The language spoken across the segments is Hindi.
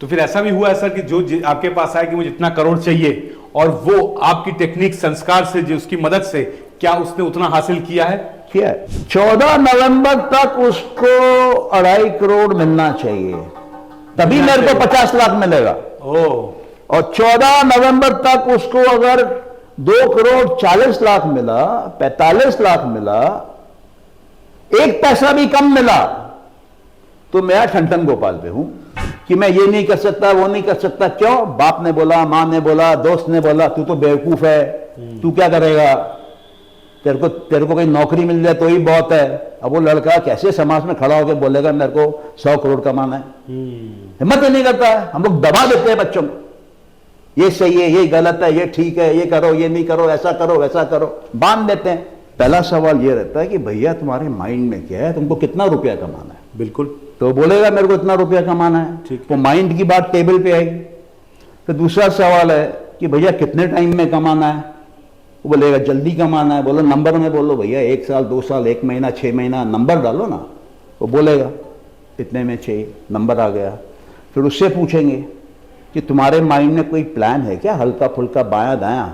तो फिर ऐसा भी हुआ है सर कि जो आपके पास आया कि मुझे इतना करोड़ चाहिए और वो आपकी टेक्निक संस्कार से जो उसकी मदद से क्या उसने उतना हासिल किया है? किया है। 14 नवंबर तक उसको 2.5 करोड़ मिलना चाहिए, तभी मेरे को 50 लाख मिलेगा। और 14 नवंबर तक उसको अगर 2 करोड़ 40 लाख मिला, 45 लाख मिला, 1 पैसा भी कम मिला, तो मैं ठंडन गोपाल पे हूं कि मैं ये नहीं कर सकता, वो नहीं कर सकता। क्यों? बाप ने बोला, मां ने बोला, दोस्त ने बोला, तू तो बेवकूफ है, तू क्या करेगा, तेरे को कोई नौकरी मिल जाए तो ही बहुत है। अब वो लड़का कैसे समाज में खड़ा होकर बोलेगा मेरे को 100 करोड़ कमाना है? हिम्मत ही नहीं करता है। हम लोग दबा देते हैं बच्चों को, ये सही है, ये गलत है, ये ठीक है, ये करो, ये नहीं करो, ऐसा करो, वैसा करो, बांध देते हैं। पहला सवाल ये रहता है कि भैया तुम्हारे माइंड में क्या है, तुमको कितना रुपया कमाना है? बिल्कुल, तो बोलेगा मेरे को इतना रुपया कमाना है, ठीक। तो माइंड की बात टेबल पे आएगी। फिर दूसरा सवाल है कि भैया कितने टाइम में कमाना है? वो बोलेगा जल्दी कमाना है। बोलो नंबर में बोलो भैया, 1 साल, 2 साल, 1 महीना, 6 महीना, नंबर डालो ना। वो बोलेगा इतने में चाहिए, नंबर आ गया। फिर उससे पूछेंगे कि तुम्हारे माइंड में कोई प्लान है क्या, हल्का फुल्का बायां दायां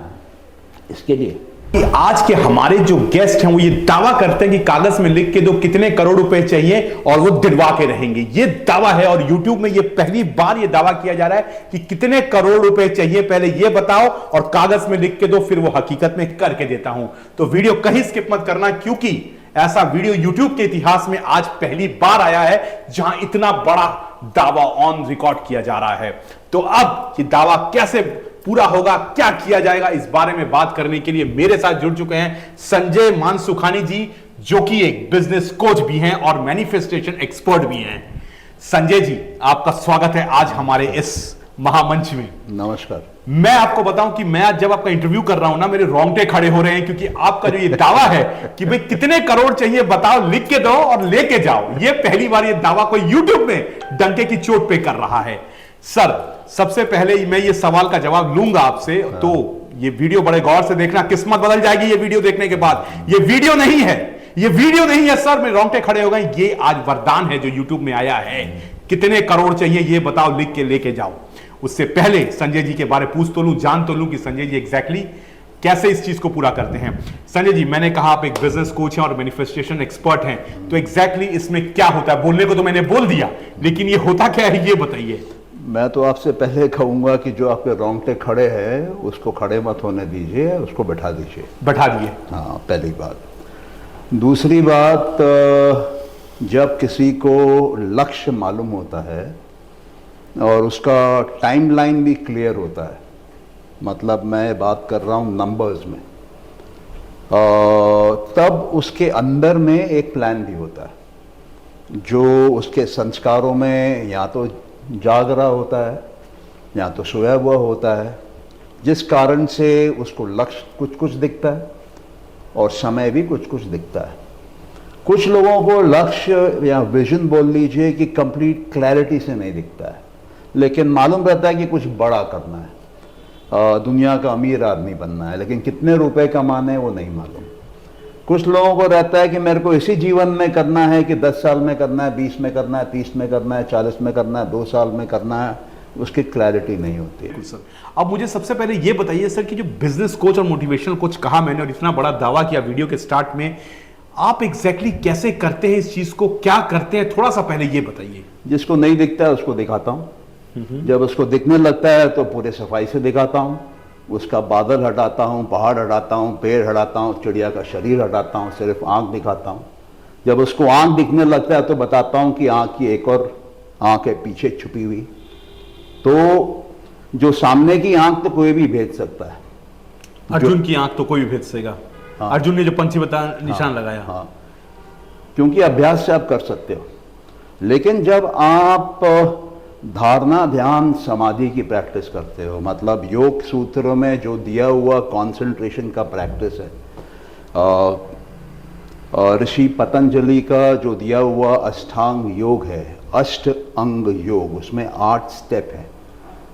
इसके लिए? आज के हमारे जो गेस्ट हैं वो ये दावा करते हैं कि कागज में लिख के दो कितने करोड़ रुपए चाहिए और वो दिलवा के रहेंगे। ये दावा है और YouTube में ये पहली बार ये दावा किया जा रहा है कि कितने करोड़ रुपए चाहिए पहले ये बताओ और कागज में लिख के दो, फिर वो हकीकत में करके देता हूं। तो वीडियो कहीं स्किप मत करना, क्योंकि ऐसा वीडियो YouTube के इतिहास में आज पहली बार आया है जहां इतना बड़ा दावा ऑन रिकॉर्ड किया जा रहा है। तो अब ये दावा कैसे पूरा होगा, क्या किया जाएगा, इस बारे में बात करने के लिए मेरे साथ जुड़ चुके हैं संजय मानसुखानी जी, जो कि एक बिजनेस कोच भी हैं और मैनिफेस्टेशन एक्सपर्ट भी हैं। संजय जी, आपका स्वागत है आज हमारे इस महामंच में। नमस्कार। मैं आपको बताऊं कि मैं आज जब आपका इंटरव्यू कर रहा हूं ना, मेरे रोंगटे खड़े हो रहे हैं, क्योंकि आपका जो ये दावा है कि भाई कितने करोड़ चाहिए बताओ, लिख के दो और लेके जाओ, ये पहली बार ये दावा कोई YouTube में डंके की चोट पे कर रहा है। सर, सबसे पहले मैं ये सवाल का जवाब लूंगा आपसे, तो ये वीडियो बड़े गौर से देखना, किस्मत बदल जाएगी ये वीडियो देखने के बाद। ये वीडियो नहीं है, ये वीडियो नहीं है सर, मेरे रोंगटे खड़े हो गए। ये आज वरदान है जो YouTube में आया है। कितने करोड़ चाहिए ये बताओ, लिख के लेके जाओ। उससे पहले संजय जी के बारे पूछ तो लूं, जान तो लूं कि संजय जी एग्जैक्टली कैसे इस चीज को पूरा करते हैं। संजय जी, मैंने कहा आप एक बिजनेस कोच हैं और मैनिफेस्टेशन एक्सपर्ट हैं, तो एग्जैक्टली इसमें क्या होता है? बोलने को तो मैंने बोल दिया, लेकिन ये होता क्या है ये बताइए। मैं तो आपसे पहले कहूंगा कि जो आपके रोंगटे खड़े हैं उसको खड़े मत होने दीजिए, उसको बैठा दीजिए। बैठा दिए। हाँ, पहली बात। दूसरी बात, जब किसी को लक्ष्य मालूम होता है और उसका टाइमलाइन भी क्लियर होता है, मतलब मैं बात कर रहा हूँ नंबर्स में, तब उसके अंदर में एक प्लान भी होता है जो उसके संस्कारों में या तो जाग रहा होता है या तो सोया हुआ होता है, जिस कारण से उसको लक्ष्य कुछ कुछ दिखता है और समय भी कुछ कुछ दिखता है। कुछ लोगों को लक्ष्य या विजन बोल लीजिए कि कंप्लीट क्लैरिटी से नहीं दिखता है, लेकिन मालूम रहता है कि कुछ बड़ा करना है, दुनिया का अमीर आदमी बनना है, लेकिन कितने रुपए कमाने हैं वो नहीं मालूम। कुछ लोगों को रहता है कि मेरे को इसी जीवन में करना है, कि 10 साल में करना है, 20 में करना है, 30 में करना है, 40 में करना है, 2 साल में करना है, उसकी क्लैरिटी नहीं होती है। सर, अब मुझे सबसे पहले ये बताइए सर कि जो बिजनेस कोच और मोटिवेशनल कोच कहा मैंने और इतना बड़ा दावा किया वीडियो के स्टार्ट में, आप एग्जैक्टली कैसे करते हैं इस चीज को, क्या करते हैं, थोड़ा सा पहले ये बताइए। जिसको नहीं दिखता है उसको दिखाता हूँ, जब उसको दिखने लगता है तो पूरे सफाई से दिखाता हूँ। उसका बादल हटाता हूँ, पहाड़ हटाता हूँ, पेड़ हटाता हूँ, चिड़िया का शरीर हटाता हूँ, सिर्फ आंख दिखाता हूँ। जब उसको आंख दिखने लगता है तो बताता हूँ कि आंख की एक और आंख है पीछे छुपी हुई। तो जो सामने की आंख तो कोई भी भेज सकता है, अर्जुन की आंख तो कोई भी भेज सकेगा। हाँ। अर्जुन ने जो पंछी निशान लगाया, हाँ, क्योंकि अभ्यास से आप कर सकते हो। लेकिन जब आप धारणा, ध्यान, समाधि की प्रैक्टिस करते हो, मतलब योग सूत्रों में जो दिया हुआ कंसंट्रेशन का प्रैक्टिस है, ऋषि पतंजलि का जो दिया हुआ अष्टांग योग है, अष्ट अंग योग, उसमें 8 स्टेप हैं।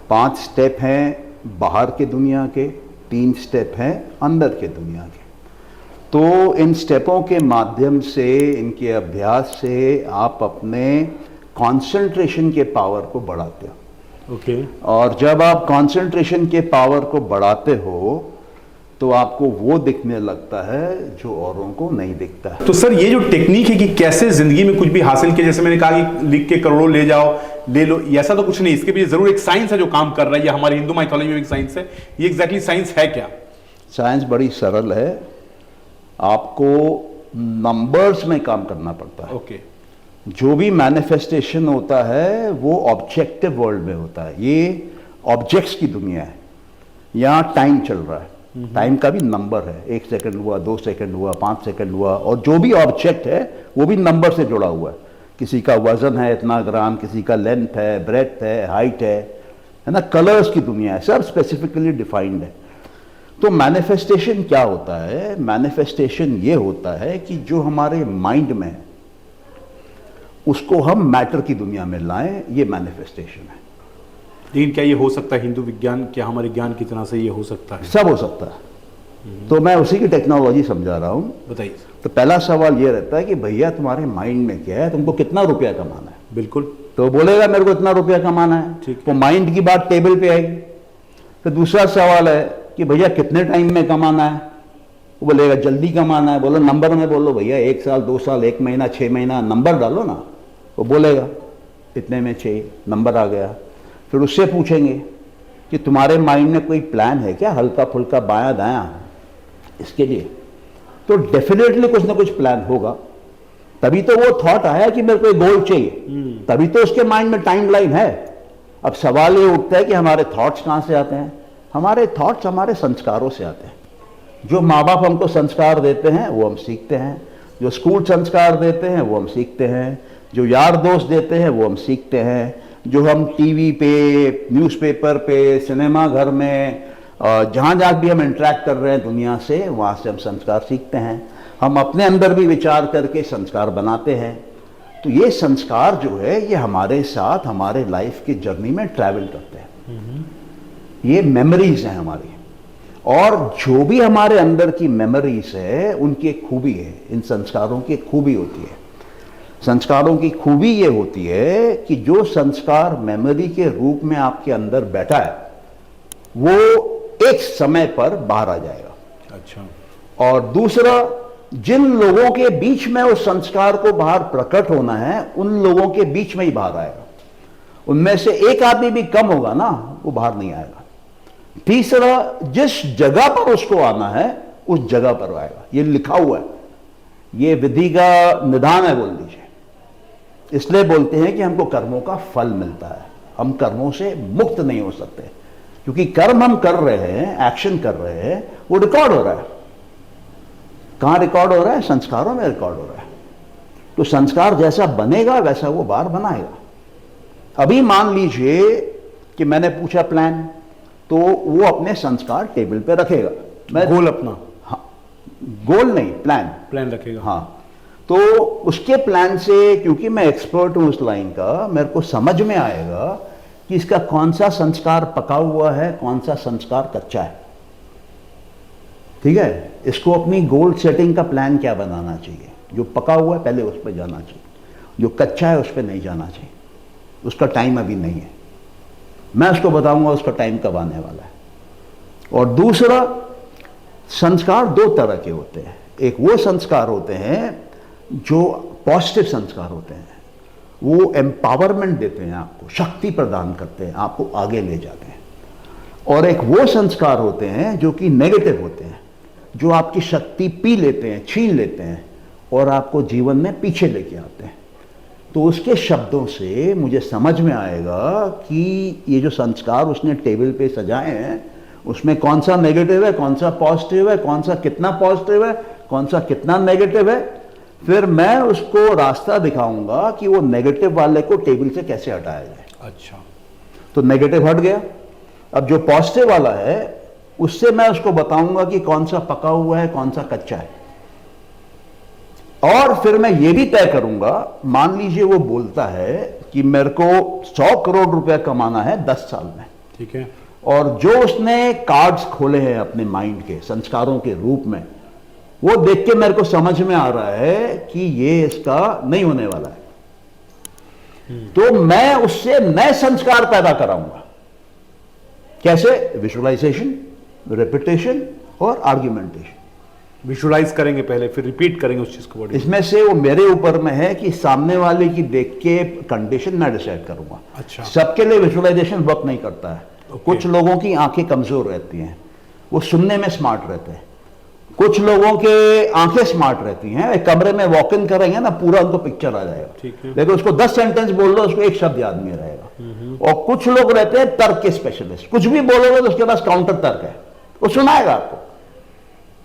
5 स्टेप हैं बाहर के दुनिया के, 3 स्टेप हैं अंदर के दुनिया के। तो इन स्टेपों के माध्यम से, इनके अभ्यास से आप अपने कंसंट्रेशन के पावर को बढ़ाते हो। ओके। और जब आप कंसंट्रेशन के पावर को बढ़ाते हो तो आपको वो दिखने लगता है जो औरों को नहीं दिखता है। तो सर ये जो टेक्निक है कि कैसे जिंदगी में कुछ भी हासिल किया, जैसे मैंने कहा कि लिख के करोड़ों ले जाओ ले लो, ऐसा तो कुछ नहीं, इसके पीछे जरूर एक साइंस है जो काम कर रहा है। ये हमारी हिंदू माइथोलॉजी में एक साइंस है, ये एग्जैक्टली साइंस है क्या? साइंस बड़ी सरल है, आपको नंबर्स में काम करना पड़ता है। ओके। जो भी मैनिफेस्टेशन होता है वो ऑब्जेक्टिव वर्ल्ड में होता है, ये ऑब्जेक्ट्स की दुनिया है। यहाँ टाइम चल रहा है, टाइम का भी नंबर है, 1 सेकंड हुआ, 2 सेकंड हुआ, 5 सेकंड हुआ, और जो भी ऑब्जेक्ट है वो भी नंबर से जुड़ा हुआ है। किसी का वजन है इतना ग्राम, किसी का लेंथ है, ब्रेथ है, हाइट है ना, कलर्स की दुनिया है, सब स्पेसिफिकली डिफाइंड है। तो मैनिफेस्टेशन क्या होता है? मैनिफेस्टेशन ये होता है कि जो हमारे माइंड में है उसको हम मैटर की दुनिया में लाएं, ये मैनिफेस्टेशन है। लेकिन क्या ये हो सकता है हिंदू विज्ञान, क्या हमारे ज्ञान की तरह से ये हो सकता है? सब हो सकता है। तो मैं उसी की टेक्नोलॉजी समझा रहा हूं। बताइए। तो पहला सवाल ये रहता है कि भैया तुम्हारे माइंड में क्या है, तुमको कितना रुपया कमाना है? बिल्कुल। तो बोलेगा मेरे को इतना रुपया कमाना है, ठीक। तो माइंड की बात टेबल पे आएगी। फिर दूसरा सवाल है कि भैया कितने टाइम में कमाना है? वो बोलेगा जल्दी कमाना है। बोलो नंबर में बोलो भैया, 1 साल, 2 साल, 1 महीना, 6 महीना, नंबर डालो ना। वो बोलेगा इतने में चाहिए, नंबर आ गया। फिर उससे पूछेंगे कि तुम्हारे माइंड में कोई प्लान है क्या, हल्का फुल्का बायां दायां इसके लिए? तो डेफिनेटली कुछ ना कुछ प्लान होगा, तभी तो वो थॉट आया कि मेरे को एक गोल चाहिए, तभी तो उसके माइंड में टाइम लाइन है। अब सवाल ये उठता है कि हमारे थॉट्स कहां से आते हैं? हमारे थॉट्स हमारे संस्कारों से आते हैं। जो माँ बाप हमको संस्कार देते हैं वो हम सीखते हैं, जो स्कूल संस्कार देते हैं वो हम सीखते हैं, जो यार दोस्त देते हैं वो हम सीखते हैं, जो हम टीवी पे, न्यूज़पेपर पे, सिनेमा घर में, जहाँ जहाँ भी हम इंटरेक्ट कर रहे हैं दुनिया से, वहाँ से हम संस्कार सीखते हैं। हम अपने अंदर भी विचार करके संस्कार बनाते हैं। तो ये संस्कार जो है ये हमारे साथ हमारे लाइफ की जर्नी में ट्रैवल करते हैं। ये मेमोरीज हैं हमारी, और जो भी हमारे अंदर की मेमोरीज है उनकी एक खूबी है, इन संस्कारों की एक खूबी होती है। संस्कारों की खूबी ये होती है कि जो संस्कार मेमोरी के रूप में आपके अंदर बैठा है वो एक समय पर बाहर आ जाएगा। अच्छा। और दूसरा, जिन लोगों के बीच में उस संस्कार को बाहर प्रकट होना है उन लोगों के बीच में ही बाहर आएगा। उनमें से एक आदमी भी कम होगा ना, वो बाहर नहीं आएगा। तीसरा, जिस जगह पर उसको आना है उस जगह पर आएगा। ये लिखा हुआ है, ये विधि का निदान है बोल दीजिए। इसलिए बोलते हैं कि हमको कर्मों का फल मिलता है, हम कर्मों से मुक्त नहीं हो सकते, क्योंकि कर्म हम कर रहे हैं, एक्शन कर रहे हैं, वो रिकॉर्ड हो रहा है। कहां रिकॉर्ड हो रहा है? संस्कारों में रिकॉर्ड हो रहा है। तो संस्कार जैसा बनेगा वैसा वो बाहर बनाएगा। अभी मान लीजिए कि मैंने पूछा प्लान, तो वो अपने संस्कार टेबल पे रखेगा। मैं गोल अपना, हाँ, गोल नहीं, प्लान रखेगा। हाँ, तो उसके प्लान से, क्योंकि मैं एक्सपर्ट हूं उस लाइन का, मेरे को समझ में आएगा कि इसका कौन सा संस्कार पका हुआ है, कौन सा संस्कार कच्चा है। ठीक है, इसको अपनी गोल सेटिंग का प्लान क्या बनाना चाहिए? जो पका हुआ है पहले उस पर जाना चाहिए, जो कच्चा है उस पर नहीं जाना चाहिए। उसका टाइम अभी नहीं है, मैं उसको बताऊंगा उसका टाइम कब आने वाला है। और दूसरा, संस्कार 2 तरह के होते हैं। एक वो संस्कार होते हैं जो पॉजिटिव संस्कार होते हैं, वो एम्पावरमेंट देते हैं, आपको शक्ति प्रदान करते हैं, आपको आगे ले जाते हैं। और एक वो संस्कार होते हैं जो कि नेगेटिव होते हैं, जो आपकी शक्ति पी लेते हैं, छीन लेते हैं और आपको जीवन में पीछे लेके आते हैं। तो उसके शब्दों से मुझे समझ में आएगा कि ये जो संस्कार उसने टेबल पे सजाए हैं उसमें कौन सा नेगेटिव है, कौन सा पॉजिटिव है, कौन सा कितना पॉजिटिव है, कौन सा कितना नेगेटिव है। फिर मैं उसको रास्ता दिखाऊंगा कि वो नेगेटिव वाले को टेबल से कैसे हटाया जाए। अच्छा, तो नेगेटिव हट गया। अब जो पॉजिटिव वाला है उससे मैं उसको बताऊंगा कि कौन सा पका हुआ है, कौन सा कच्चा है। और फिर मैं ये भी तय करूंगा, मान लीजिए वो बोलता है कि मेरे को 100 करोड़ रुपया कमाना है 10 साल में, ठीक है, और जो उसने कार्ड्स खोले हैं अपने माइंड के संस्कारों के रूप में, वो देख के मेरे को समझ में आ रहा है कि ये इसका नहीं होने वाला है। तो मैं उससे नए संस्कार पैदा कराऊंगा। कैसे? विजुअलाइजेशन, रिपीटेशन और आर्ग्यूमेंटेशन। विजुअलाइज करेंगे पहले, फिर रिपीट करेंगे उस चीज को। इसमें से वो मेरे ऊपर में है कि सामने वाले की देख के कंडीशन मैं डिसाइड करूंगा। अच्छा। सबके लिए विजुअलाइजेशन वर्क नहीं करता है। कुछ लोगों की आंखें कमजोर रहती हैं, वो सुनने में स्मार्ट रहते हैं। कुछ लोगों के आंखें स्मार्ट रहती हैं, एक कमरे में वॉक इन करेंगे ना, पूरा उनको पिक्चर आ जाएगा। ठीक है। लेकिन उसको 10 सेंटेंस बोल दो, उसको एक शब्द याद नहीं रहेगा। और कुछ लोग रहते हैं तर्क के स्पेशलिस्ट, कुछ भी बोलोगे तो उसके पास काउंटर तर्क है, वो सुनाएगा आपको।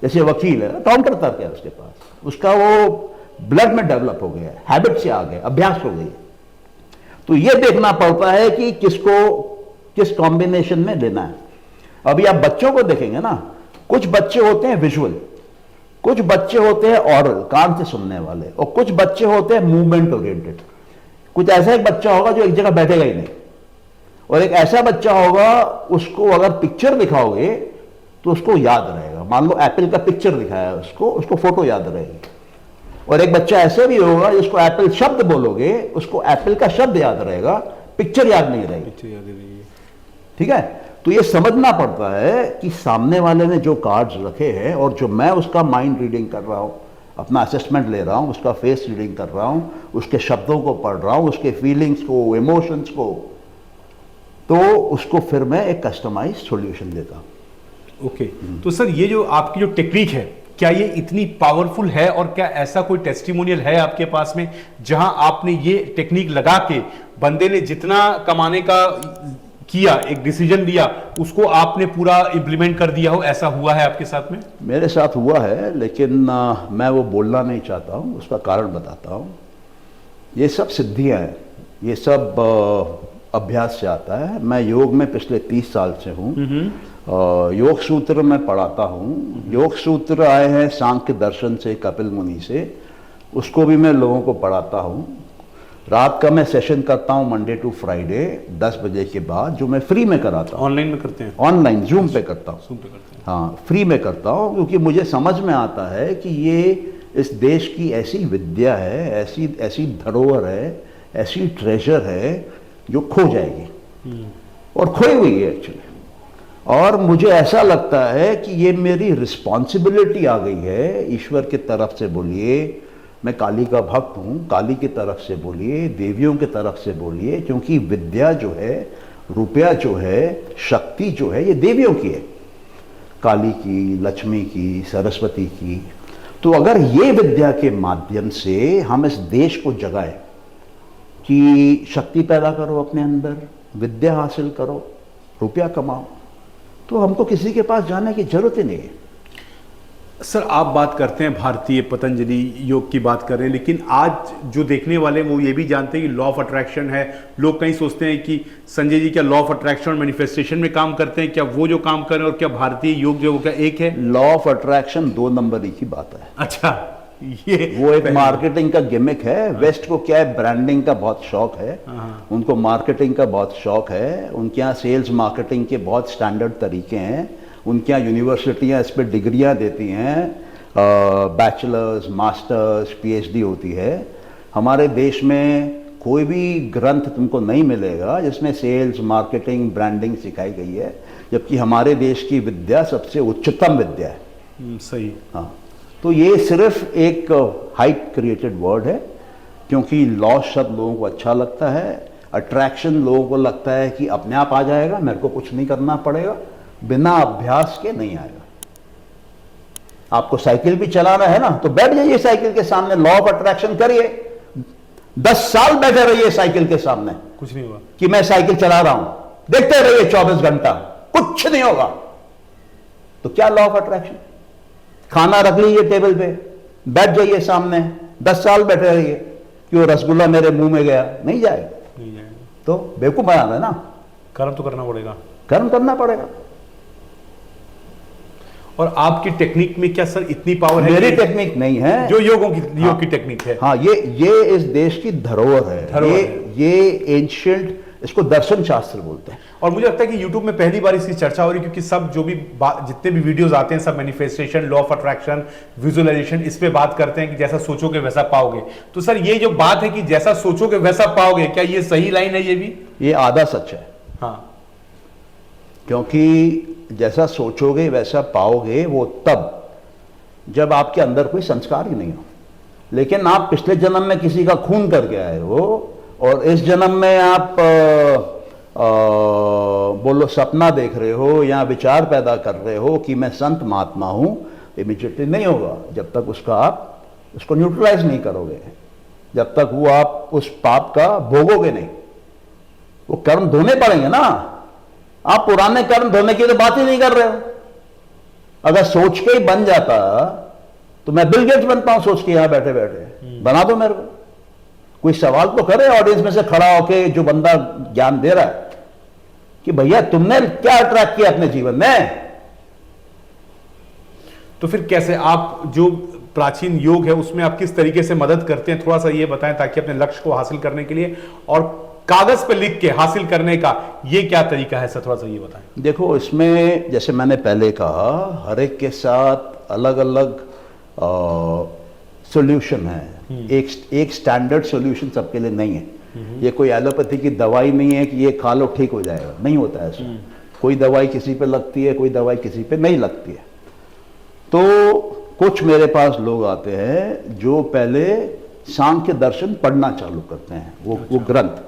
जैसे वकील है, काउंटर तर्क है उसके पास, उसका वो ब्लड में डेवलप हो गया है, हैबिट से आ गया, अभ्यास हो गई। तो ये देखना पड़ता है कि किसको किस कॉम्बिनेशन में लेना है। अभी आप बच्चों को देखेंगे ना, कुछ बच्चे होते हैं विजुअल, कुछ बच्चे होते हैं ऑरल, कान से सुनने वाले, और कुछ बच्चे होते हैं मूवमेंट ओरिएंटेड। कुछ ऐसा एक बच्चा होगा जो एक जगह बैठेगा ही नहीं, और एक ऐसा बच्चा होगा उसको अगर पिक्चर दिखाओगे तो उसको याद रहेगा। मान लो एप्पल का पिक्चर दिखाया है उसको फोटो याद रहेगी। और एक बच्चा ऐसे भी होगा जिसको एप्पल शब्द बोलोगे, उसको एप्पल का शब्द याद रहेगा, पिक्चर याद नहीं रहेगी। ठीक है? तो ये समझना पड़ता है कि सामने वाले ने जो कार्ड्स रखे हैं और जो मैं उसका माइंड रीडिंग कर रहा हूं, अपना असेसमेंट ले रहा हूं, उसका फेस रीडिंग कर रहा हूं, उसके शब्दों को पढ़ रहा हूं, उसके फीलिंग्स को, इमोशंस को, तो उसको फिर मैं एक कस्टमाइज सॉल्यूशन देता हूं। ओके। तो सर, ये जो आपकी जो टेक्निक है, क्या ये इतनी पावरफुल है, और क्या ऐसा कोई टेस्टिमोनियल है आपके पास में जहां आपने ये टेक्निक लगा के बंदे ने जितना कमाने का किया, एक डिसीजन लिया, उसको आपने पूरा इंप्लीमेंट कर दिया हो? ऐसा हुआ है आपके साथ में? मेरे साथ हुआ है, लेकिन मैं वो बोलना नहीं चाहता हूँ, उसका कारण बताता हूँ। ये सब सिद्धियाँ हैं, ये सब अभ्यास से आता है। मैं योग में पिछले 30 साल से हूँ। योग सूत्र मैं पढ़ाता हूँ। योग सूत्र आए हैं सांख्य दर्शन से, कपिल मुनि से, उसको भी मैं लोगों को पढ़ाता हूँ। रात का मैं सेशन करता हूँ मंडे टू फ्राइडे 10 बजे के बाद, जो मैं फ्री में कराता हूँ। ऑनलाइन में करते हैं? ऑनलाइन जूम पे करता हूँ। जूम पे करते हैं। हाँ, फ्री में करता हूँ, क्योंकि मुझे समझ में आता है कि ये इस देश की ऐसी विद्या है, ऐसी धरोहर है, ऐसी ट्रेजर है जो खो जाएगी, और खोई हुई है एक्चुअली। और मुझे ऐसा लगता है कि ये मेरी रिस्पॉन्सिबिलिटी आ गई है, ईश्वर की तरफ से बोलिए, मैं काली का भक्त हूँ, काली की तरफ से बोलिए, देवियों की तरफ से बोलिए, क्योंकि विद्या जो है, रुपया जो है, शक्ति जो है, ये देवियों की है, काली की, लक्ष्मी की, सरस्वती की। तो अगर ये विद्या के माध्यम से हम इस देश को जगाएं कि शक्ति पैदा करो अपने अंदर, विद्या हासिल करो, रुपया कमाओ, तो हमको किसी के पास जाने की जरूरत ही नहीं है। सर, आप बात करते हैं भारतीय पतंजलि योग की बात कर रहे हैं, लेकिन आज जो देखने वाले वो ये भी जानते हैं कि लॉ ऑफ अट्रैक्शन है। लोग कहीं सोचते हैं कि संजय जी क्या लॉ ऑफ अट्रैक्शन और मैनिफेस्टेशन में काम करते हैं? क्या वो जो काम कर रहे हैं और क्या भारतीय योग जो क्या एक है? लॉ ऑफ अट्रैक्शन 2 नंबर की बात है। अच्छा, ये वो एक मार्केटिंग का गिमिक है। वेस्ट को क्या है, ब्रांडिंग का बहुत शौक है, उनको मार्केटिंग का बहुत शौक है, उनके यहाँ सेल्स मार्केटिंग के बहुत स्टैंडर्ड तरीके हैं, उनके यहाँ यूनिवर्सिटियाँ इस पर डिग्रियाँ देती हैं, बैचलर्स, मास्टर्स, पीएचडी होती है। हमारे देश में कोई भी ग्रंथ तुमको नहीं मिलेगा जिसमें सेल्स, मार्केटिंग, ब्रांडिंग सिखाई गई है, जबकि हमारे देश की विद्या सबसे उच्चतम विद्या है। सही। हाँ, तो ये सिर्फ एक हाइप क्रिएटेड वर्ड है, क्योंकि लॉ शब्द लोगों को अच्छा लगता है, अट्रैक्शन लोगों को लगता है कि अपने आप आ जाएगा, मेरे को कुछ नहीं करना पड़ेगा, बिना अभ्यास के नहीं आएगा। आपको साइकिल भी चलाना है ना, तो बैठ जाइए साइकिल के सामने, लॉ ऑफ अट्रैक्शन करिए, 10 साल बैठे रहिए साइकिल के सामने, कुछ नहीं होगा। कि मैं साइकिल चला रहा हूं, देखते रहिए 24 घंटा, कुछ नहीं होगा। तो क्या लॉ ऑफ अट्रैक्शन? खाना रख लीजिए टेबल पे, बैठ जाइए सामने, 10 साल बैठे रहिए कि वो रसगुल्ला मेरे मुंह में गया, नहीं जाएगा। तो बेवकूफ बनाना है ना, कर्म तो करना पड़ेगा, कर्म करना पड़ेगा। और आपकी टेक्निक में क्या सर इतनी पावर है? मेरी टेक्निक नहीं है, जो योग की टेक्निक है। हाँ, ये इस देश की धरोहर है। ये एंशिएंट इसको दर्शन शास्त्र बोलते हैं। और मुझे लगता है कि YouTube में पहली बार इसकी चर्चा हो रही है, क्योंकि सब जो भी जितने भी वीडियोस आते हैं सब manifestation, law of attraction, visualisation, इस पे बात करते हैं कि जैसा सोचोगे वैसा पाओगे। तो सर ये जो बात है कि जैसा सोचोगे वैसा पाओगे, क्या ये सही लाइन है? ये भी ये आधा सच है। हाँ, क्योंकि जैसा सोचोगे वैसा पाओगे वो तब जब आपके अंदर कोई संस्कार ही नहीं हो। लेकिन आप पिछले जन्म में किसी का खून करके आए हो और इस जन्म में आप बोलो सपना देख रहे हो या विचार पैदा कर रहे हो कि मैं संत महात्मा हूं, इमीडिएटली नहीं होगा जब तक आप उसको न्यूट्रलाइज नहीं करोगे, जब तक वो आप उस पाप का भोगोगे नहीं। वो कर्म धोने पड़ेंगे ना। आप पुराने कर्म धोने की तो बात ही नहीं कर रहे हो। अगर सोच के ही बन जाता तो मैं बिल गेट्स बनता हूं सोच के यहां बैठे बैठे। बना दो मेरे को। कोई सवाल तो करे ऑडियंस में से खड़ा होके, जो बंदा ज्ञान दे रहा है, कि भैया तुमने क्या अट्रैक्ट किया अपने जीवन में। तो फिर कैसे आप जो प्राचीन योग है उसमें आप किस तरीके से मदद करते हैं, थोड़ा सा ये बताएं, ताकि अपने लक्ष्य को हासिल करने के लिए और कागज पे लिख के हासिल करने का ये क्या तरीका है सर, थोड़ा सा ये बताएं। देखो, इसमें जैसे मैंने पहले कहा, हर एक के साथ अलग अलग सॉल्यूशन है। एक स्टैंडर्ड सॉल्यूशन सबके लिए नहीं है। ये कोई एलोपैथी की दवाई नहीं है कि ये खा लो ठीक हो जाएगा, नहीं होता है ऐसा। कोई दवाई किसी पे लगती है, कोई दवाई किसी पे नहीं लगती है। तो कुछ मेरे पास लोग आते हैं जो पहले सांख्य दर्शन पढ़ना चालू करते हैं, वो ग्रंथ।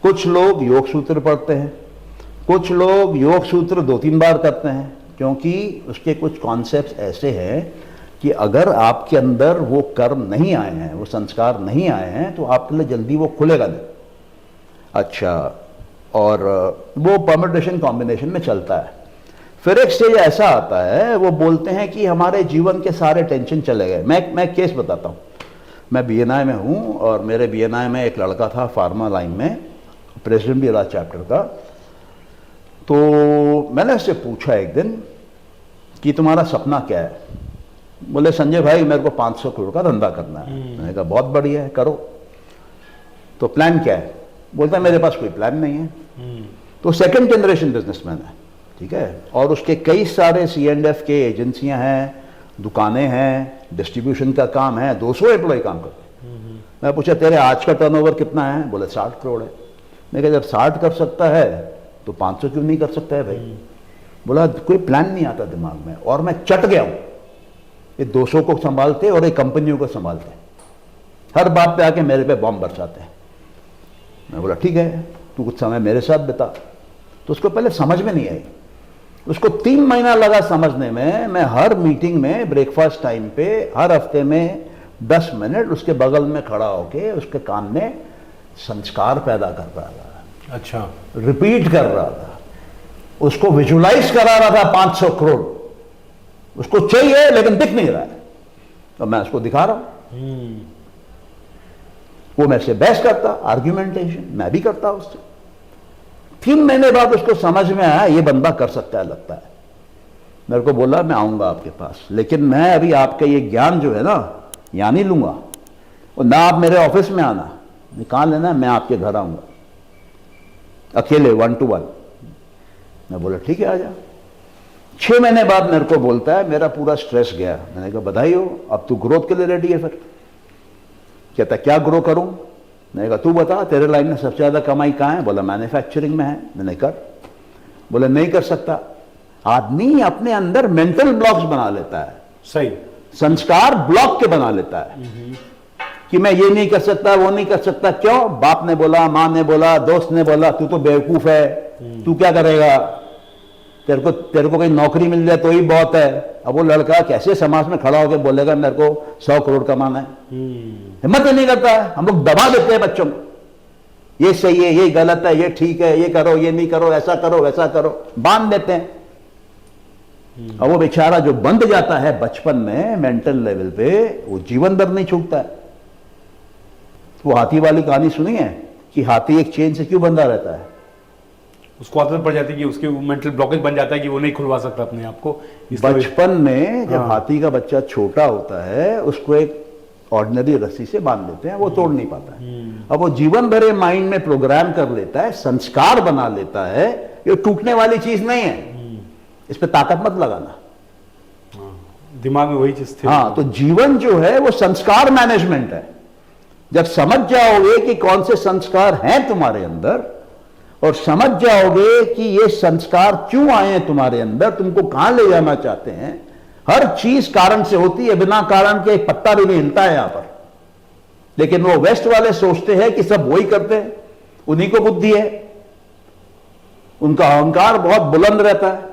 कुछ लोग योग सूत्र पढ़ते हैं, कुछ लोग योग सूत्र 2-3 बार करते हैं, क्योंकि उसके कुछ कॉन्सेप्ट्स ऐसे हैं कि अगर आपके अंदर वो कर्म नहीं आए हैं, वो संस्कार नहीं आए हैं, तो आपके लिए जल्दी वो खुलेगा नहीं। अच्छा, और वो परम्यूटेशन कॉम्बिनेशन में चलता है। फिर एक स्टेज ऐसा आता है, वो बोलते हैं कि हमारे जीवन के सारे टेंशन चले गए। मैं केस बताता हूँ। मैं BNI में हूँ और मेरे BNI में एक लड़का था फार्मा लाइन में, प्रेसिडेंट भी रहा चैप्टर का। तो मैंने उससे पूछा एक दिन कि तुम्हारा सपना क्या है? बोले संजय भाई मेरे को 500 करोड़ का धंधा करना है। मैंने कहा बहुत बढ़िया है, करो। तो प्लान क्या है? बोलता है मेरे पास कोई प्लान नहीं है। तो सेकंड जनरेशन बिजनेसमैन है, ठीक है, और उसके कई सारे C&F के एजेंसियां हैं, दुकानें हैं, डिस्ट्रीब्यूशन का काम है, 200 एम्प्लॉय काम करते हैं। मैं पूछा तेरे आज का टर्नओवर कितना है? बोले 60 करोड़ है। मैं कहा जब 60 कर सकता है तो 500 क्यों नहीं कर सकता है भाई? बोला कोई प्लान नहीं आता दिमाग में, और मैं चट गया हूं। ये 200 को संभालते और एक कंपनियों को संभालते, हर बात पे आके मेरे पे बॉम्ब बरसाते हैं। मैं बोला ठीक है, तू कुछ समय मेरे साथ बिता। तो उसको पहले समझ में नहीं आई, उसको 3 महीना लगा समझने में। मैं हर मीटिंग में ब्रेकफास्ट टाइम पे हर हफ्ते में 10 मिनट उसके बगल में खड़ा होके उसके कान में संस्कार पैदा कर रहा था। अच्छा, रिपीट कर रहा था, उसको विजुलाइज करा रहा था 500 करोड़ उसको चाहिए, लेकिन दिख नहीं रहा है। तो मैं उसको दिखा रहा हूं। वो मेरे से बहस करता, आर्ग्यूमेंटेशन मैं भी करता उससे। 3 महीने बाद उसको समझ में आया ये बंदा कर सकता है, लगता है। मेरे को बोला मैं आऊंगा आपके पास, लेकिन मैं अभी आपका ये ज्ञान जो है ना यहाँ नहीं लूंगा, और ना आप मेरे ऑफिस में आना, कहाँ लेना, मैं आपके घर आऊंगा अकेले 1 to 1। मैं बोला ठीक है आ जा। 6 महीने बाद मेरे को बोलता है मेरा पूरा स्ट्रेस गया। मैंने कहा बधाई हो, अब तू ग्रोथ के लिए रेडी है। फिर कहता क्या ग्रो करूं? मैंने कहा तू बता, तेरे लाइन में सबसे ज्यादा कमाई कहाँ है? बोला मैन्युफैक्चरिंग में है। मैंने कर। बोले नहीं कर सकता। आदमी अपने अंदर मेंटल ब्लॉक्स बना लेता है, सही, संस्कार ब्लॉक के बना लेता है कि मैं ये नहीं कर सकता, वो नहीं कर सकता। क्यों? बाप ने बोला, माँ ने बोला, दोस्त ने बोला, तू तो बेवकूफ है, तू क्या करेगा, तेरे को कोई नौकरी मिल जाए तो ही बहुत है। अब वो लड़का कैसे समाज में खड़ा होकर बोलेगा मेरे को 100 करोड़ कमाना है? हिम्मत ही नहीं करता है। हम लोग दबा देते हैं बच्चों को, ये सही है, ये गलत है, ये ठीक है, ये करो, ये नहीं करो, ऐसा करो, वैसा करो, बांध देते हैं। और वो बेचारा जो बंध जाता है बचपन में मेंटल लेवल पे, वो जीवन भर नहीं छूटता है। वो हाथी वाली कहानी सुनी है कि हाथी एक चेन से क्यों बंधा रहता है? उसको आदत पड़ जाती है कि उसके मेंटल ब्लॉकेज बन जाता है कि वो नहीं खुलवा सकता अपने आप को। बचपन में जब हाथी का बच्चा छोटा होता है, उसको एक ऑर्डिनरी रस्सी से बांध लेते हैं, वो तोड़ नहीं पाता है। अब वो जीवन भर ये माइंड में प्रोग्राम कर लेता है, संस्कार बना लेता है, ये टूटने वाली चीज नहीं है, इस पे ताकत मत लगाना, दिमाग में वही चीज थी। हाँ, तो जीवन जो है वो संस्कार मैनेजमेंट है। जब समझ जाओगे कि कौन से संस्कार हैं तुम्हारे अंदर, और समझ जाओगे कि ये संस्कार क्यों आए हैं तुम्हारे अंदर, तुमको कहां ले जाना चाहते हैं, हर चीज कारण से होती है, बिना कारण के एक पत्ता भी नहीं हिलता है यहां पर। लेकिन वो वेस्ट वाले सोचते हैं कि सब वही करते हैं, उन्हीं को बुद्धि है, उनका अहंकार बहुत बुलंद रहता है।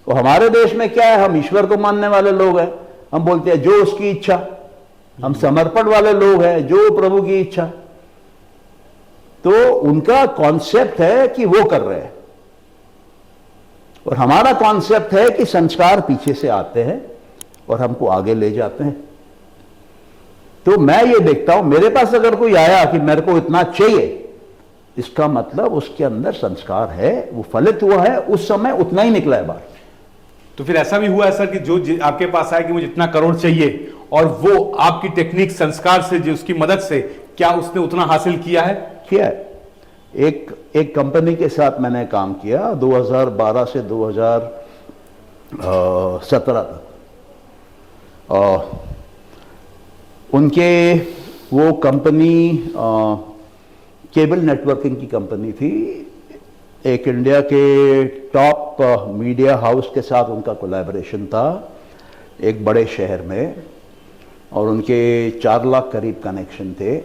और हमारे देश में क्या है, हम ईश्वर को मानने वाले लोग हैं, हम बोलते हैं जो उसकी इच्छा, हम समर्पण वाले लोग हैं, जो प्रभु की इच्छा। तो उनका कॉन्सेप्ट है कि वो कर रहे हैं, और हमारा कॉन्सेप्ट है कि संस्कार पीछे से आते हैं और हमको आगे ले जाते हैं। तो मैं ये देखता हूं, मेरे पास अगर कोई आया कि मेरे को इतना चाहिए, इसका मतलब उसके अंदर संस्कार है, वो फलित हुआ है, उस समय उतना ही निकला है बाहर। तो फिर ऐसा भी हुआ है सर कि जो आपके पास आया कि मुझे इतना करोड़ चाहिए, और वो आपकी टेक्निक संस्कार से, जो उसकी मदद से, क्या उसने उतना हासिल किया है? किया है। एक कंपनी के साथ मैंने काम किया 2012 से 2017 तक। उनके वो कंपनी केबल नेटवर्किंग की कंपनी थी। एक इंडिया के टॉप मीडिया हाउस के साथ उनका कोलैबोरेशन था एक बड़े शहर में, और उनके 4 लाख करीब कनेक्शन थे।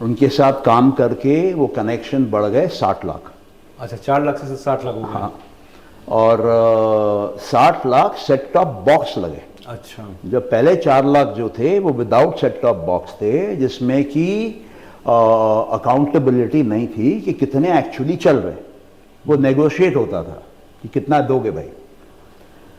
उनके साथ काम करके वो कनेक्शन बढ़ गए 60 लाख। अच्छा, 4 लाख से 60 लाख हो गए। हाँ, और 60 लाख सेट टॉप बॉक्स लगे। अच्छा, जब पहले 4 लाख जो थे वो विदाउट सेट टॉप बॉक्स थे, जिसमें कि अकाउंटेबिलिटी नहीं थी कि कितने एक्चुअली चल रहे, वो नेगोशिएट होता था कि कितना दोगे भाई।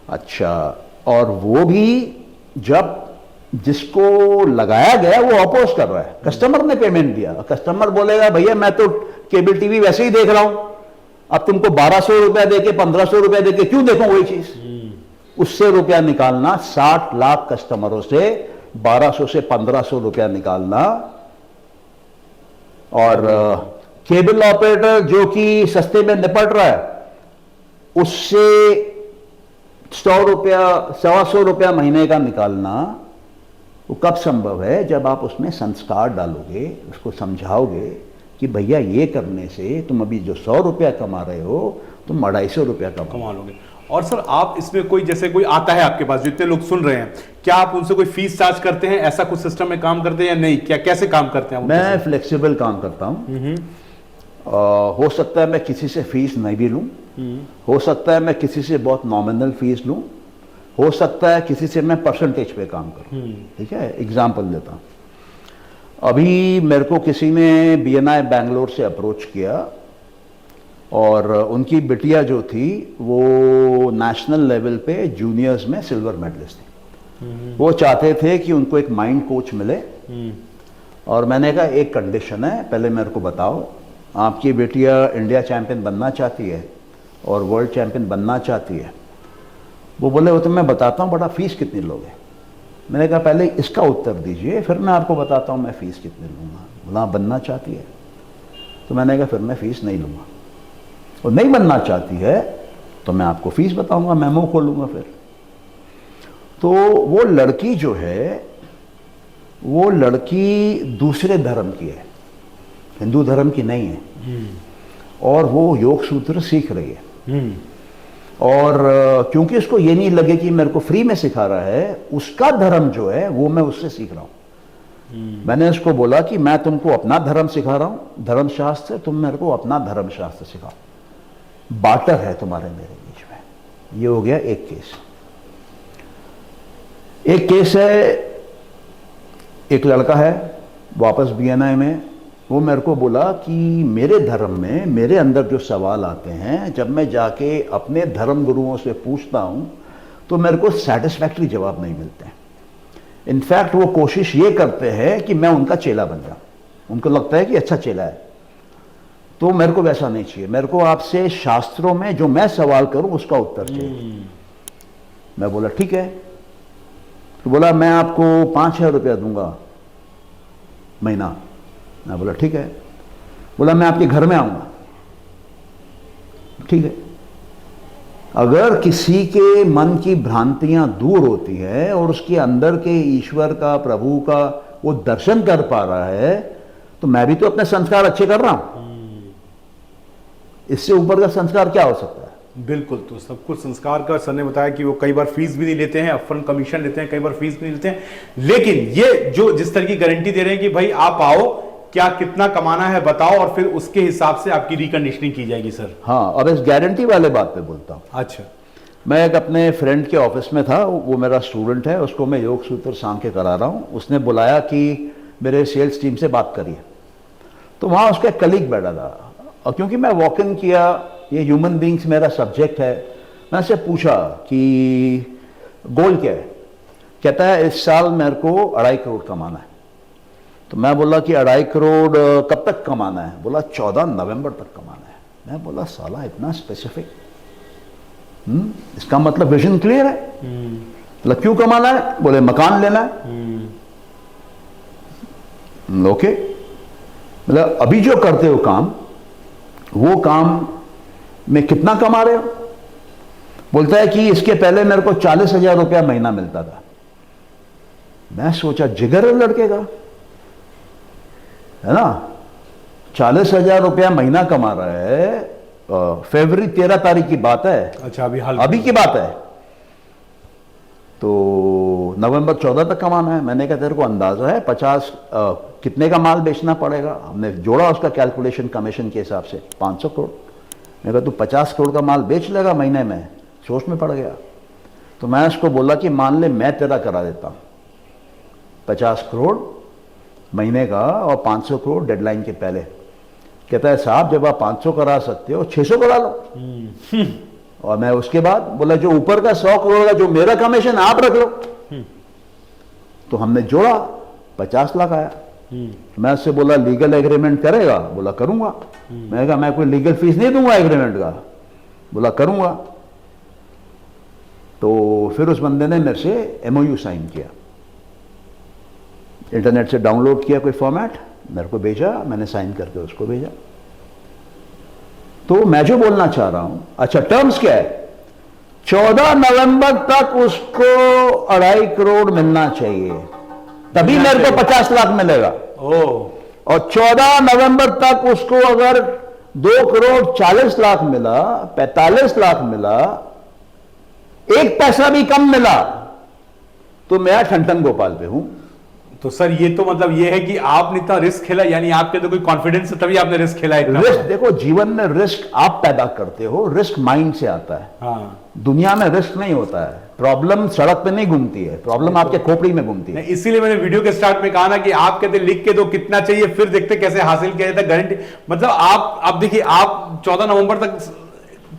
अच्छा, और वो भी जब जिसको लगाया गया वो अपोज कर रहा है, कस्टमर ने पेमेंट दिया, कस्टमर बोलेगा भैया मैं तो केबल टीवी वैसे ही देख रहा हूं, अब तुमको 1200 रुपया देके 1500 रुपया देके क्यों देखूं वही चीज। उससे रुपया निकालना, 60 लाख कस्टमरों से 1200 से 1500 रुपया निकालना, और केबल ऑपरेटर जो कि सस्ते में निपट रहा है उससे 100 रुपया 125 रुपया महीने का निकालना, वो कब संभव है? जब आप उसमें संस्कार डालोगे, उसको समझाओगे कि भैया ये करने से तुम अभी जो 100 रुपया कमा रहे हो तुम 250 रुपया कमा लोगे। और सर आप इसमें कोई, जैसे कोई आता है आपके पास, जितने लोग सुन रहे हैं, क्या आप उनसे कोई फीस चार्ज करते हैं? ऐसा कुछ सिस्टम में काम करते हैं या नहीं? क्या कैसे काम करते हैं? मैं फ्लेक्सिबल काम करता हूं। हो सकता है मैं किसी से फीस नहीं भी लूं, हो सकता है मैं किसी से बहुत नॉमिनल फीस लूं, हो सकता है किसी से मैं परसेंटेज पे काम करूं। ठीक है, एग्जाम्पल देता हूं। अभी मेरे को किसी ने BNI बैंगलोर से अप्रोच किया, और उनकी बिटिया जो थी वो नेशनल लेवल पे जूनियर्स में सिल्वर मेडलिस्ट थी। वो चाहते थे कि उनको एक माइंड कोच मिले, और मैंने कहा एक कंडीशन है, पहले मेरे को बताओ आपकी बेटिया इंडिया चैंपियन बनना चाहती है और वर्ल्ड चैंपियन बनना चाहती है। वो बोले वो तो मैं बताता हूँ, बड़ा फीस कितनी लोगे? मैंने कहा पहले इसका उत्तर दीजिए, फिर मैं आपको बताता हूँ मैं फीस कितनी लूँगा। बोला बनना चाहती है, तो मैंने कहा फिर मैं फीस नहीं लूँगा, और नहीं बनना चाहती है तो मैं आपको फीस बताऊँगा, मेमो खोलूँगा फिर। तो वो लड़की जो है, वो लड़की दूसरे धर्म की है, हिंदू धर्म की नहीं है, और वो योग सूत्र सीख रही है। और क्योंकि उसको ये नहीं लगे कि मेरे को फ्री में सिखा रहा है, उसका धर्म जो है वो मैं उससे सीख रहा हूं। मैंने उसको बोला कि मैं तुमको अपना धर्म सिखा रहा हूं, धर्मशास्त्र, तुम मेरे को अपना धर्मशास्त्र सिखाओ, बाटर है तुम्हारे मेरे बीच में। ये हो गया एक केस। एक केस है, एक लड़का है वापस BNI में, वो मेरे को बोला कि मेरे धर्म में मेरे अंदर जो सवाल आते हैं, जब मैं जाके अपने धर्म गुरुओं से पूछता हूं तो मेरे को सेटिस्फैक्टरी जवाब नहीं मिलते हैं। इनफैक्ट वो कोशिश ये करते हैं कि मैं उनका चेला बन जाऊं, उनको लगता है कि अच्छा चेला है। तो मेरे को वैसा नहीं चाहिए, मेरे को आपसे शास्त्रों में जो मैं सवाल करूं उसका उत्तर चाहिए। मैं बोला ठीक है। तो बोला मैं आपको 5000 रुपया दूंगा महीना। मैं बोला ठीक है। बोला मैं आपके घर में आऊंगा। ठीक है। अगर किसी के मन की भ्रांतियां दूर होती है और उसके अंदर के ईश्वर का, प्रभु का वो दर्शन कर पा रहा है, तो मैं भी तो अपने संस्कार अच्छे कर रहा हूं। इससे ऊपर का संस्कार क्या हो सकता है? बिल्कुल। तो सब कुछ संस्कार का सर ने बताया कि वो कई बार फीस भी नहीं लेते हैं, अपफ्रंट कमीशन लेते हैं, कई बार फीस भी नहीं लेते हैं, लेकिन ये जो जिस तरह की गारंटी दे रहे हैं कि भाई आप आओ, क्या कितना कमाना है बताओ, और फिर उसके हिसाब से आपकी रिकंडीशनिंग की जाएगी सर। हाँ, अब इस गारंटी वाले बात पे बोलता हूं। अच्छा। मैं एक अपने फ्रेंड के ऑफिस में था, वो मेरा स्टूडेंट है, उसको मैं योग सूत्र सांख्य करा रहा हूँ। उसने बुलाया कि मेरे सेल्स टीम से बात करिए। तो वहाँ उसका कलीग बैठा था, और क्योंकि मैं वॉक इन किया, ये ह्यूमन बींग्स मेरा सब्जेक्ट है, मैं उससे पूछा कि गोल क्या है। कहता है इस साल मेरे को 2.5 करोड़ कमाना है। तो मैं बोला कि 2.5 करोड़ कब तक कमाना है? बोला 14 नवंबर तक कमाना है। मैं बोला साला इतना स्पेसिफिक, इसका मतलब विजन क्लियर है। मतलब क्यों कमाना है? बोले मकान लेना है। ओके। मतलब अभी जो करते हो काम, वो काम में कितना कमा रहे हो? बोलता है कि इसके पहले मेरे को 40,000 रुपया महीना मिलता था। मैं सोचा जिगर है लड़के का, है ना। 40,000 रुपया महीना कमा रहा है। फरवरी 13 तारीख की बात है। अच्छा, अभी की बात है। तो नवंबर 14 तक कमाना है। मैंने कहा तेरे को अंदाजा है 50 कितने का माल बेचना पड़ेगा? हमने जोड़ा उसका कैलकुलेशन कमीशन के हिसाब से 500 करोड़। मैं कहा तू 50 करोड़ का माल बेच लेगा महीने में? सोच में पड़ गया। तो मैं उसको बोला कि मान ले मैं तेरा करा देता हूं 50 करोड़ महीने का और 500 करोड़ डेडलाइन के पहले। कहता है साहब जब आप 500 करा सकते हो 600 करा लो। और मैं उसके बाद बोला जो ऊपर का 100 करोड़ का जो मेरा कमीशन आप रख लो। तो हमने जोड़ा 50 लाख आया। मैं उससे बोला लीगल एग्रीमेंट करेगा? बोला करूंगा। मैं कहा मैं कोई लीगल फीस नहीं दूंगा एग्रीमेंट का। बोला करूंगा। तो फिर उस बंदे ने मेरे से MOU साइन किया, इंटरनेट से डाउनलोड किया कोई फॉर्मेट, मेरे को भेजा, मैंने साइन करके उसको भेजा। तो मैं जो बोलना चाह रहा हूं, अच्छा टर्म्स क्या है? 14 नवंबर तक उसको 2.5 करोड़ मिलना चाहिए, तभी मेरे को 50 लाख मिलेगा। और 14 नवंबर तक उसको अगर 2 करोड़ 40 लाख मिला, 45 लाख मिला, 1 पैसा भी कम मिला, तो मैं ठन गोपाल पे हूं। तो सर ये तो मतलब ये है कि आपने इतना रिस्क खेला, यानी आपके तो कोई कॉन्फिडेंस है तभी आपने रिस्क खेला इतना। रिस्क देखो, जीवन में रिस्क आप पैदा करते हो, रिस्क माइंड से आता है। हाँ। दुनिया में रिस्क नहीं होता है। प्रॉब्लम सड़क पे नहीं घूमती है, प्रॉब्लम आपके खोपड़ी में घूमती है। इसीलिए मैंने वीडियो के स्टार्ट में कहा ना कि आप कहते लिख के दो कितना चाहिए, फिर देखते कैसे हासिल किया जाता है। गारंटी मतलब आप देखिए, आप 14 नवंबर तक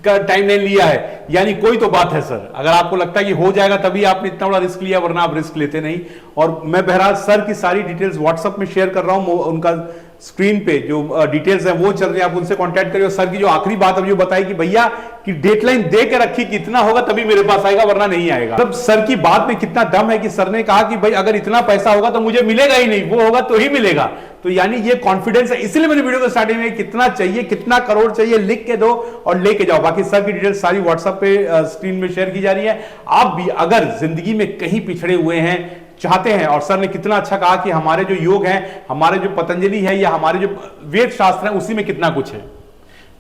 का टाइम लाइन लिया है, यानी कोई तो बात है सर। अगर आपको लगता है कि हो जाएगा तभी आपने इतना बड़ा रिस्क लिया, वरना आप रिस्क लेते नहीं। और मैं बहरहाल सर की सारी डिटेल्स व्हाट्सएप में शेयर कर रहा हूं, उनका स्क्रीन पे जो डिटेल्स हैं वो चल रही है, आप उनसे कांटेक्ट करिए। सर की जो आखिरी बात अभी जो बताई कि भैया कि डेडलाइन दे के रखी कि इतना होगा तभी मेरे पास आएगा, वरना नहीं आएगा। तब सर की बात में कितना दम है कि सर ने कहा कि भाई अगर इतना पैसा होगा तो मुझे मिलेगा ही नहीं, वो होगा तो ही मिलेगा। तो यानी ये कॉन्फिडेंस है। इसलिए मैंने वीडियो को स्टार्टिंग में कितना चाहिए, कितना करोड़ चाहिए लिख के दो और लेके जाओ। बाकी सर की डिटेल्स सारी व्हाट्सएप पे स्क्रीन में शेयर की जा रही है। आप भी अगर जिंदगी में कहीं पिछड़े हुए हैं, चाहते हैं, और सर ने कितना अच्छा कहा कि हमारे जो योग हैं, हमारे जो पतंजलि है या हमारे जो वेद शास्त्र है, उसी में कितना कुछ है।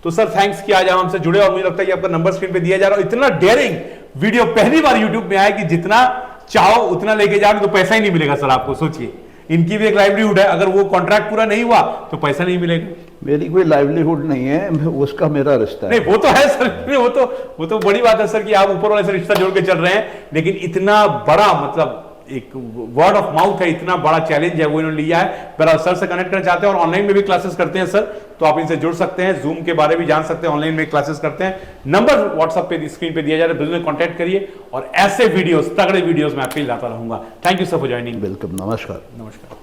तो सर थैंक्स कि आज आप हमसे जुड़े, और मुझे लगता है कि आपका नंबर स्क्रीन पे दिया जा रहा है। इतना डेयरिंग वीडियो पहली बार यूट्यूब में आया कि जितना चाहो उतना लेके जाओ तो पैसा ही नहीं मिलेगा सर आपको। सोचिए, इनकी भी एक लाइवलीहुड है, अगर वो कॉन्ट्रैक्ट पूरा नहीं हुआ तो पैसा नहीं मिलेगा। मेरी कोई लाइवलीहुड नहीं है, उसका मेरा रिश्ता है। नहीं वो तो है सर, वो तो बड़ी बात है सर कि आप ऊपर वाले से रिश्ता जोड़ के चल रहे हैं, लेकिन इतना बड़ा मतलब एक वर्ड ऑफ माउथ है, इतना बड़ा चैलेंज है वो इन्होंने लिया है। पर सर से कनेक्ट करना चाहते हैं और ऑनलाइन में भी क्लासेस करते हैं सर, तो आप इनसे जुड़ सकते हैं, जूम के बारे में जान सकते हैं, ऑनलाइन में क्लासेस करते हैं। नंबर व्हाट्सएप पे स्क्रीन पे दिया जा रहा है, बिल्कुल कांटेक्ट करिए और ऐसे वीडियोस, तगड़े वीडियोस में आपके लिए लाता रहूंगा। Thank you sir for joining. Welcome. नमस्कार। नमस्कार।